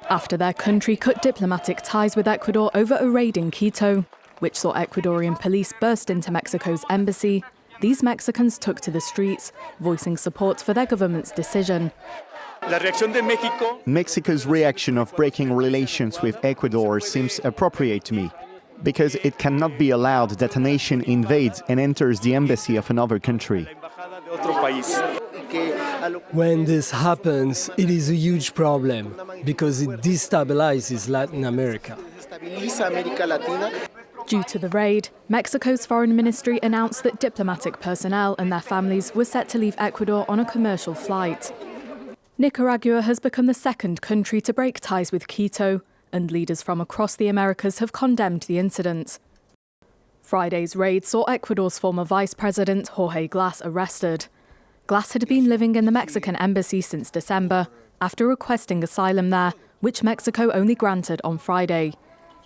after their country cut diplomatic ties with Ecuador over a raid in Quito, which saw Ecuadorian police burst into Mexico's embassy. These Mexicans took to the streets, voicing support for their government's decision. Mexico's reaction of breaking relations with Ecuador seems appropriate to me, because it cannot be allowed that a nation invades and enters the embassy of another country. When this happens, it is a huge problem because it destabilizes Latin America. Due to the raid, Mexico's foreign ministry announced that diplomatic personnel and their families were set to leave Ecuador on a commercial flight. Nicaragua has become the second country to break ties with Quito, and leaders from across the Americas have condemned the incident. Friday's raid saw Ecuador's former vice president, Jorge Glass, arrested. Glass had been living in the Mexican embassy since December, after requesting asylum there, which Mexico only granted on Friday.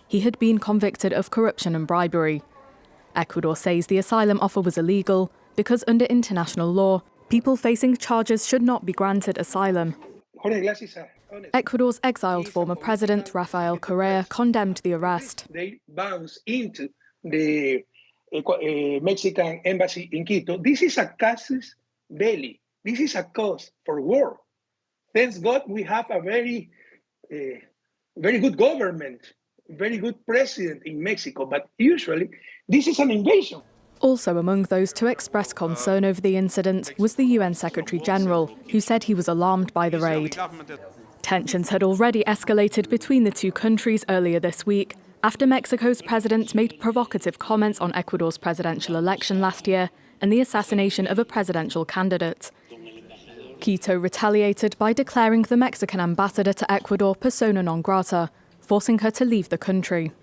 He had been convicted of corruption and bribery. Ecuador says the asylum offer was illegal because under international law, people facing charges should not be granted asylum. Ecuador's exiled former president, Rafael Correa, condemned the arrest. They bounced into the Mexican embassy in Quito. This is a casus belli. This is a cause for war. Thanks God we have a very good government, very good president in Mexico, but usually this is an invasion. Also among those to express concern over the incident was the UN Secretary-General, who said he was alarmed by the raid. Tensions had already escalated between the two countries earlier this week, after Mexico's president made provocative comments on Ecuador's presidential election last year and the assassination of a presidential candidate. Quito retaliated by declaring the Mexican ambassador to Ecuador persona non grata, forcing her to leave the country.